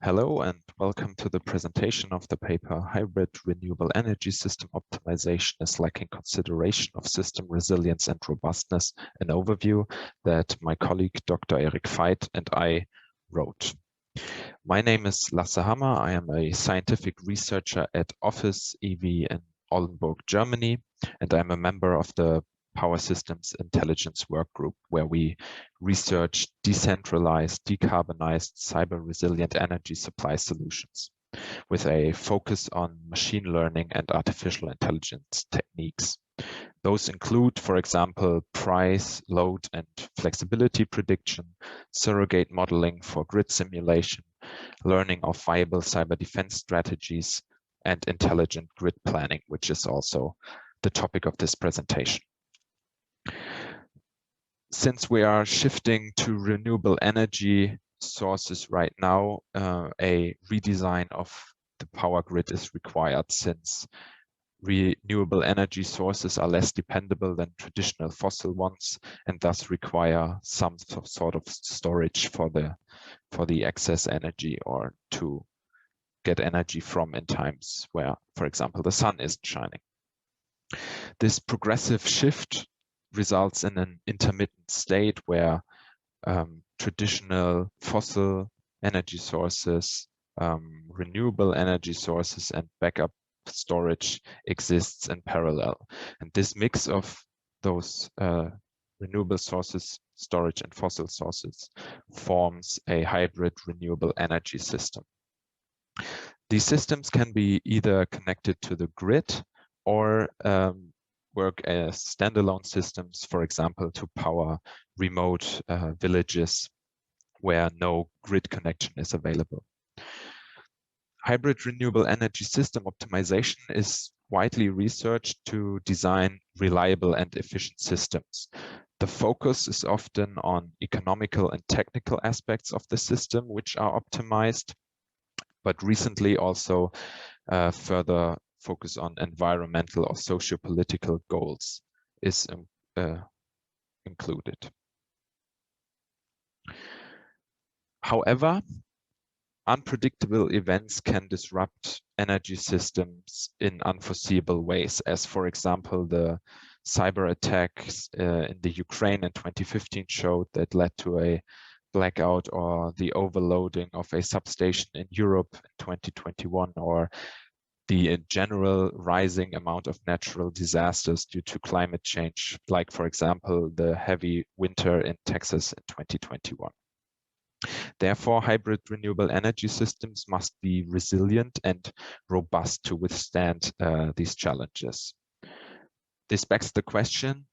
Hello and welcome to the presentation of the paper Hybrid Renewable Energy System Optimization is Lacking Consideration of System Resilience and Robustness, an overview that my colleague Dr. Eric Veit and I wrote. My name is Lasse Hammer. I am a scientific researcher at Office EV in Oldenburg, Germany, and I'm a member of the Power Systems Intelligence Work Group, where we research decentralized, decarbonized, cyber-resilient energy supply solutions with a focus on machine learning and artificial intelligence techniques. Those include, for example, price, load, and flexibility prediction, surrogate modeling for grid simulation, learning of viable cyber defense strategies, and intelligent grid planning, which is also the topic of this presentation. Since we are shifting to renewable energy sources right now, a redesign of the power grid is required, since renewable energy sources are less dependable than traditional fossil ones and thus require some sort of storage for the excess energy, or to get energy from in times where, for example, the sun isn't shining. This progressive shift results in an intermittent state where traditional fossil energy sources, renewable energy sources, and backup storage exists in parallel. And this mix of those renewable sources, storage, and fossil sources forms a hybrid renewable energy system. These systems can be either connected to the grid or work as standalone systems, for example, to power remote villages where no grid connection is available. Hybrid renewable energy system optimization is widely researched to design reliable and efficient systems. The focus is often on economical and technical aspects of the system which are optimized, but recently also further focus on environmental or socio-political goals is included. However, unpredictable events can disrupt energy systems in unforeseeable ways, as for example the cyber attacks in the Ukraine in 2015 showed that led to a blackout, or the overloading of a substation in Europe in 2021, or the general rising amount of natural disasters due to climate change, like, for example, the heavy winter in Texas in 2021. Therefore, hybrid renewable energy systems must be resilient and robust to withstand these challenges. This begs the question,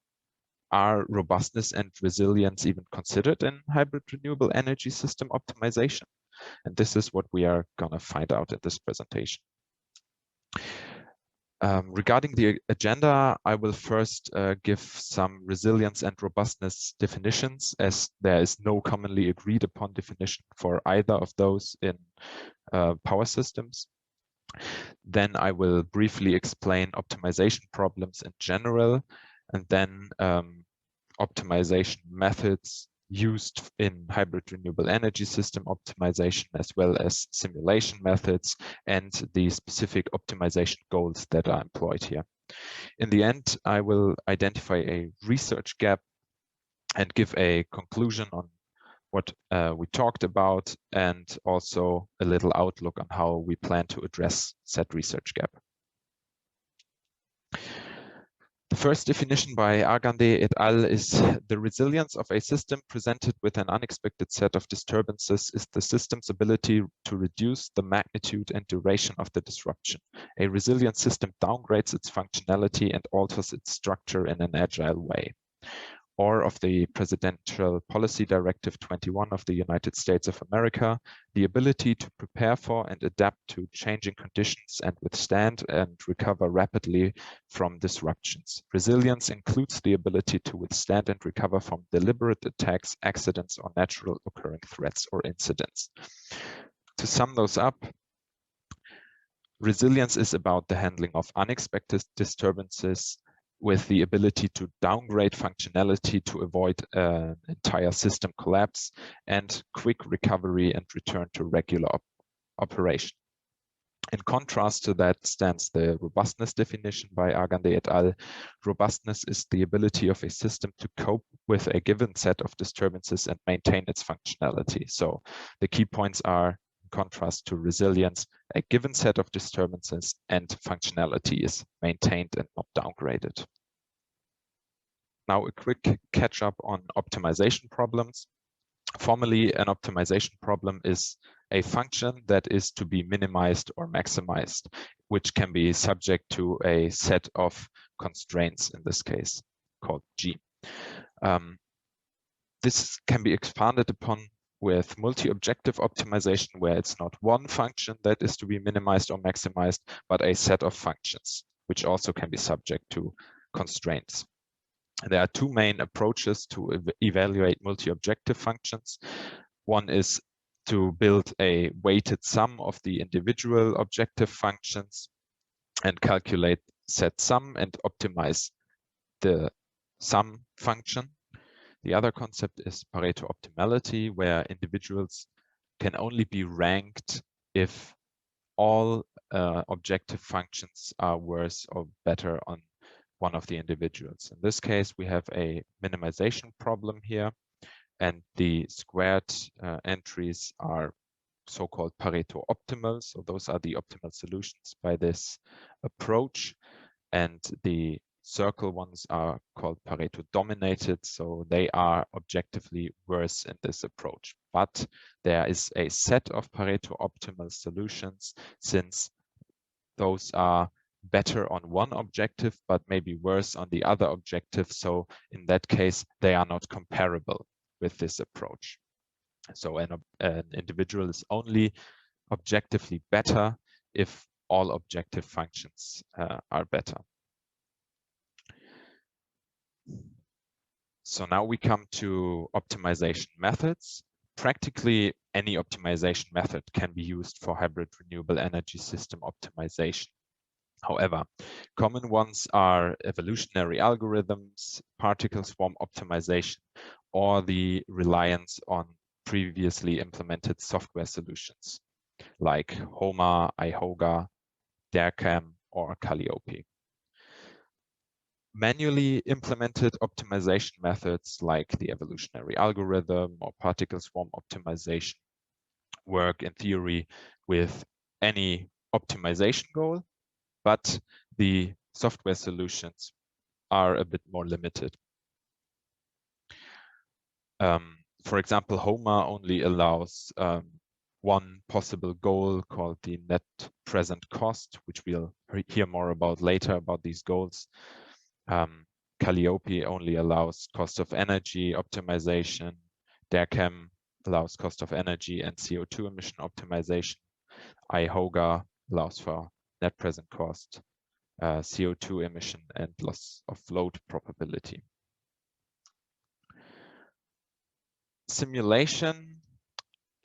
are robustness and resilience even considered in hybrid renewable energy system optimization? And this is what we are going to find out in this presentation. Regarding the agenda, I will first give some resilience and robustness definitions, as there is no commonly agreed upon definition for either of those in power systems. Then I will briefly explain optimization problems in general, and then optimization methods used in hybrid renewable energy system optimization, as well as simulation methods and the specific optimization goals that are employed here. In the end, I will identify a research gap and give a conclusion on what we talked about, and also a little outlook on how we plan to address said research gap. The first definition by Argande et al. Is the resilience of a system presented with an unexpected set of disturbances is the system's ability to reduce the magnitude and duration of the disruption. A resilient system downgrades its functionality and alters its structure in an agile way. Or of the Presidential Policy Directive 21 of the United States of America, the ability to prepare for and adapt to changing conditions and withstand and recover rapidly from disruptions. Resilience includes the ability to withstand and recover from deliberate attacks, accidents, or natural occurring threats or incidents. To sum those up, resilience is about the handling of unexpected disturbances with the ability to downgrade functionality to avoid an entire system collapse, and quick recovery and return to regular operation. In contrast to that stands the robustness definition by Agande et al. Robustness is the ability of a system to cope with a given set of disturbances and maintain its functionality. So the key points are, in contrast to resilience, a given set of disturbances and functionality is maintained and not downgraded. Now a quick catch up on optimization problems. Formally, an optimization problem is a function that is to be minimized or maximized, which can be subject to a set of constraints, in this case, called G. This can be expanded upon with multi-objective optimization, where it's not one function that is to be minimized or maximized, but a set of functions, which also can be subject to constraints. There are two main approaches to evaluate multi-objective functions. One is to build a weighted sum of the individual objective functions and calculate set sum and optimize the sum function. The other concept is Pareto optimality, where individuals can only be ranked if all objective functions are worse or better on one of the individuals. In this case, we have a minimization problem here, and the squared entries are so-called Pareto optimal. So those are the optimal solutions by this approach. And the circle ones are called Pareto dominated. So they are objectively worse in this approach. But there is a set of Pareto optimal solutions, since those are better on one objective, but maybe worse on the other objective. So in that case, they are not comparable with this approach. So an individual is only objectively better if all objective functions are better. So now we come to optimization methods. Practically any optimization method can be used for hybrid renewable energy system optimization. However, common ones are evolutionary algorithms, particle swarm optimization, or the reliance on previously implemented software solutions like HOMA, IHOGA, DERCAM, or Calliope. Manually implemented optimization methods like the evolutionary algorithm or particle swarm optimization work in theory with any optimization goal, but the software solutions are a bit more limited. For example, HOMA only allows one possible goal called the net present cost, which we'll hear more about later about these goals. Calliope only allows cost of energy optimization. DERCAM allows cost of energy and CO2 emission optimization. IHOGA allows for net present cost, CO2 emission, and loss of load probability. Simulation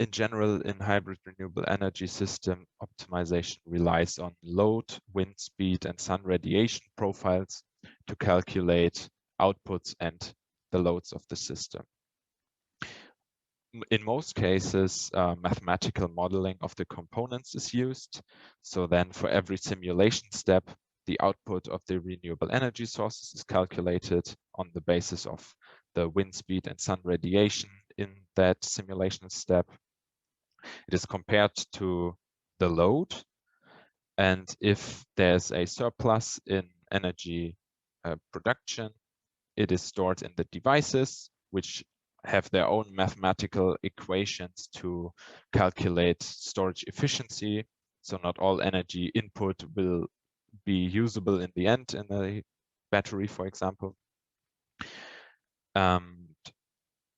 in general in hybrid renewable energy system optimization relies on load, wind speed, and sun radiation profiles to calculate outputs and the loads of the system. In most cases, mathematical modeling of the components is used. So then for every simulation step, the output of the renewable energy sources is calculated on the basis of the wind speed and sun radiation in that simulation step. It is compared to the load. And if there's a surplus in energy production, it is stored in the devices, which have their own mathematical equations to calculate storage efficiency. So not all energy input will be usable in the end in a battery, for example.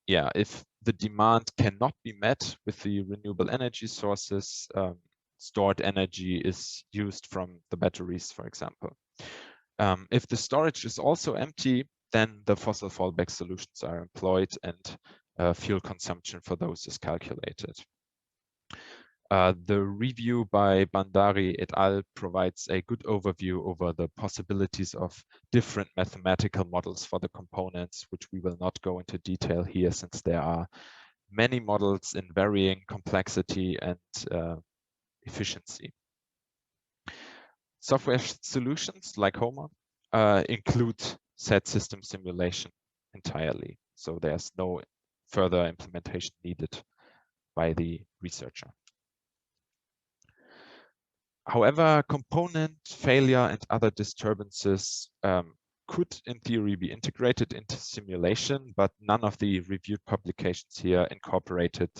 Yeah, if the demand cannot be met with the renewable energy sources, stored energy is used from the batteries, for example. If the storage is also empty, then the fossil fallback solutions are employed and fuel consumption for those is calculated. The review by Bandari et al. Provides a good overview over the possibilities of different mathematical models for the components, which we will not go into detail here since there are many models in varying complexity and efficiency. Software solutions like Homer include set system simulation entirely, so there's no further implementation needed by the researcher. However, component failure and other disturbances could, in theory, be integrated into simulation, but none of the reviewed publications here incorporated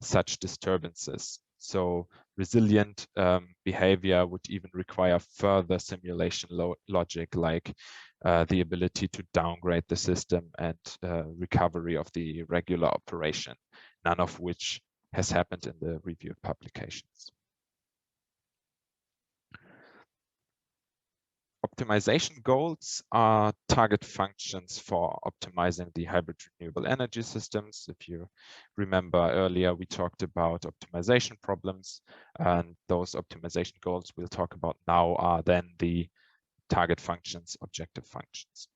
such disturbances. So resilient behavior would even require further simulation logic, like the ability to downgrade the system and recovery of the regular operation, none of which has happened in the reviewed publications. Optimization goals are target functions for optimizing the hybrid renewable energy systems. If you remember earlier, we talked about optimization problems, and those optimization goals we'll talk about now are then the target functions, objective functions.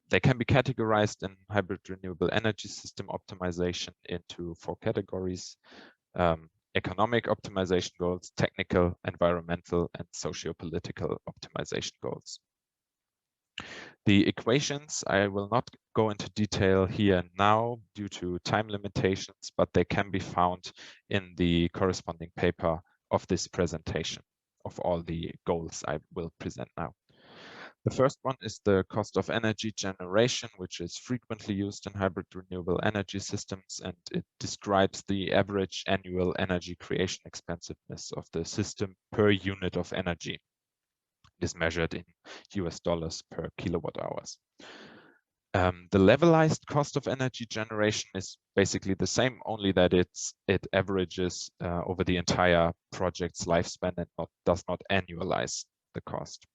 They can be categorized in hybrid renewable energy system optimization into 4 categories. Economic optimization goals, technical, environmental, and socio-political optimization goals. The equations, I will not go into detail here now due to time limitations, but they can be found in the corresponding paper of this presentation of all the goals I will present now. The first one is the cost of energy generation, which is frequently used in hybrid renewable energy systems, and it describes the average annual energy creation expensiveness of the system per unit of energy. It is measured in US dollars per kilowatt hours. The levelized cost of energy generation is basically the same, only that it averages over the entire project's lifespan and does not annualize the cost.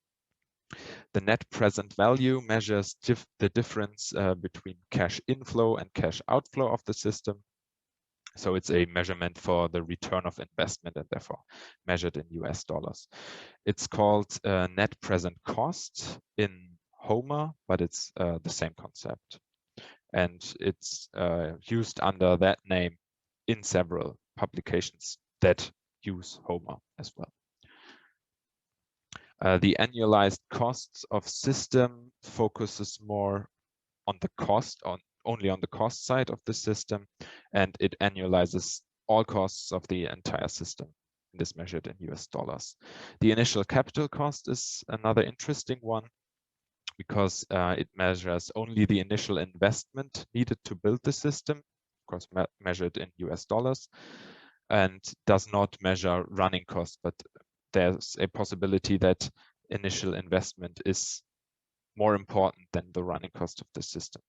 The net present value measures the difference between cash inflow and cash outflow of the system. So it's a measurement for the return of investment and therefore measured in US dollars. It's called net present cost in Homer, but it's the same concept. And it's used under that name in several publications that use Homer as well. The annualized costs of system focuses more on the cost, only on the cost side of the system, and it annualizes all costs of the entire system. It is measured in US dollars. The initial capital cost is another interesting one because it measures only the initial investment needed to build the system, of course measured in US dollars, and does not measure running costs, but there's a possibility that initial investment is more important than the running cost of the system.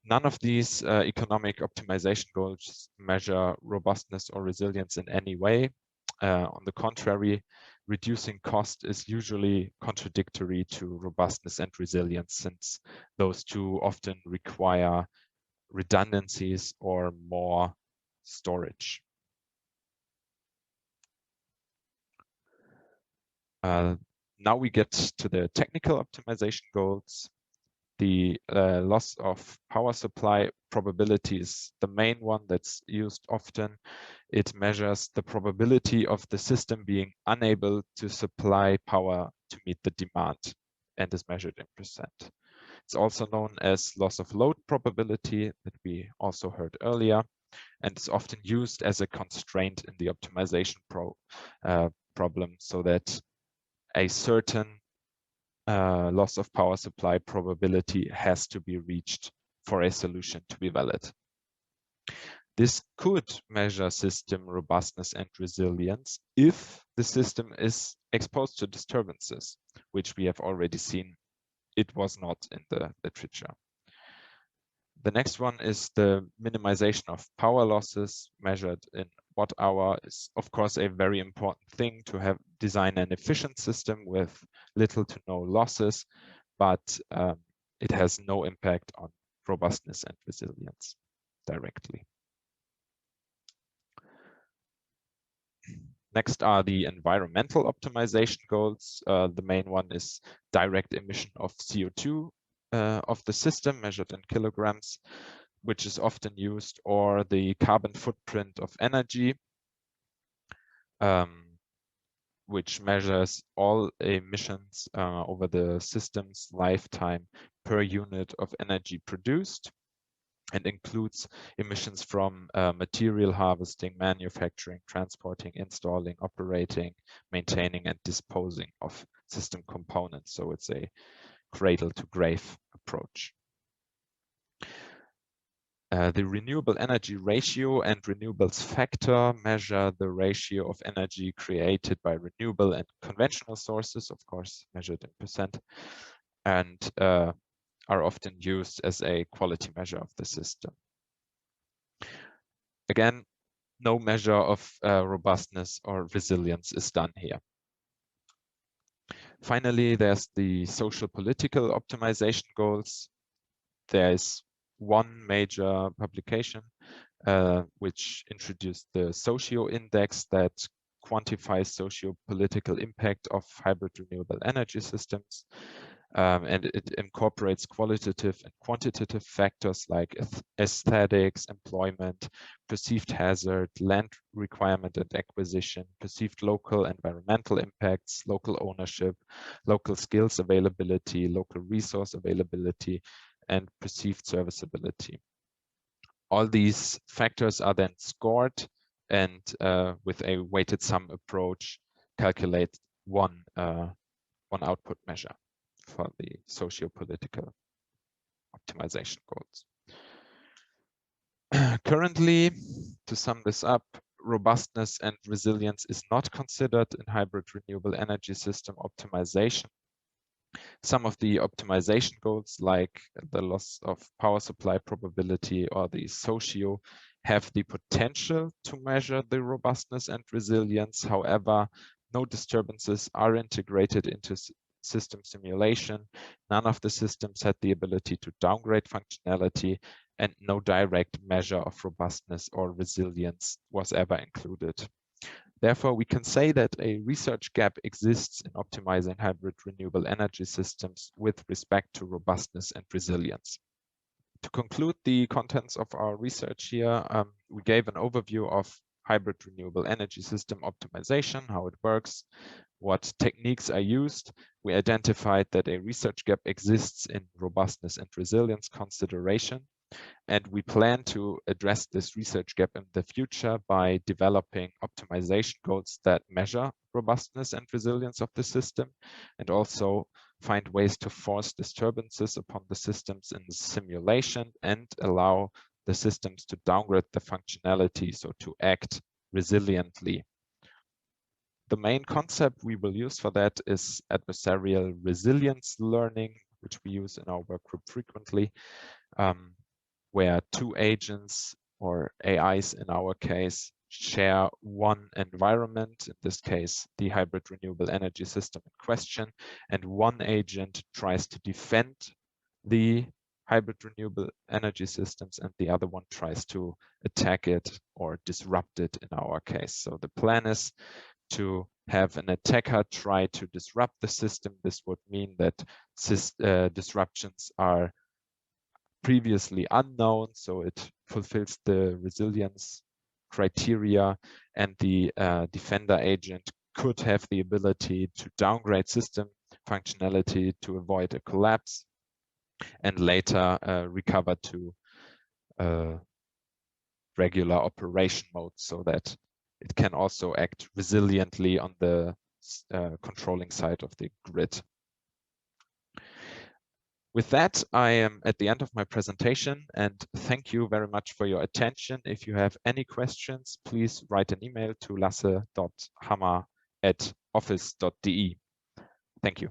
None of these economic optimization goals measure robustness or resilience in any way. On the contrary, reducing cost is usually contradictory to robustness and resilience, since those two often require redundancies or more storage. Now we get to the technical optimization goals. The loss of power supply probability is the main one that's used often. It measures the probability of the system being unable to supply power to meet the demand and is measured in %. It's also known as loss of load probability that we also heard earlier, and it's often used as a constraint in the optimization problem, so that a certain loss of power supply probability has to be reached for a solution to be valid. This could measure system robustness and resilience if the system is exposed to disturbances, which we have already seen it was not in the literature. The next one is the minimization of power losses measured in watt-hour. Is of course a very important thing to have design an efficient system with little to no losses, but it has no impact on robustness and resilience directly. Next are the environmental optimization goals. The main one is direct emission of CO2 of the system measured in kilograms, which is often used, or the carbon footprint of energy, which measures all emissions over the system's lifetime per unit of energy produced, and includes emissions from material harvesting, manufacturing, transporting, installing, operating, maintaining, and disposing of system components. So it's a cradle-to-grave approach. The renewable energy ratio and renewables factor measure the ratio of energy created by renewable and conventional sources, of course, measured in percent, and are often used as a quality measure of the system. Again, no measure of robustness or resilience is done here. Finally, there's the social political optimization goals. There is one major publication which introduced the socio index that quantifies socio-political impact of hybrid renewable energy systems. And it incorporates qualitative and quantitative factors like aesthetics, employment, perceived hazard, land requirement and acquisition, perceived local environmental impacts, local ownership, local skills availability, local resource availability, and perceived serviceability. All these factors are then scored and with a weighted sum approach calculate one output measure for the socio-political optimization goals. Currently, to sum this up, robustness and resilience is not considered in hybrid renewable energy system optimization. Some of the optimization goals, like the loss of power supply probability or the socio, have the potential to measure the robustness and resilience. However, no disturbances are integrated into system simulation. None of the systems had the ability to downgrade functionality, and no direct measure of robustness or resilience was ever included. Therefore, we can say that a research gap exists in optimizing hybrid renewable energy systems with respect to robustness and resilience. To conclude the contents of our research here, we gave an overview of hybrid renewable energy system optimization, how it works, what techniques are used. We identified that a research gap exists in robustness and resilience consideration, and we plan to address this research gap in the future by developing optimization goals that measure robustness and resilience of the system, and also find ways to force disturbances upon the systems in the simulation and allow the systems to downgrade the functionality, so to act resiliently. The main concept we will use for that is adversarial resilience learning, which we use in our work group frequently, where two agents, or AIs in our case, share one environment, in this case, the hybrid renewable energy system in question, and one agent tries to defend the hybrid renewable energy systems, and the other one tries to attack it or disrupt it in our case. So the plan is to have an attacker try to disrupt the system. This would mean that disruptions are previously unknown, so it fulfills the resilience criteria, and the defender agent could have the ability to downgrade system functionality to avoid a collapse, and later recover to regular operation mode, so that it can also act resiliently on the controlling side of the grid. With that, I am at the end of my presentation, and thank you very much for your attention. If you have any questions, please write an email to lasse.hammer@office.de. Thank you.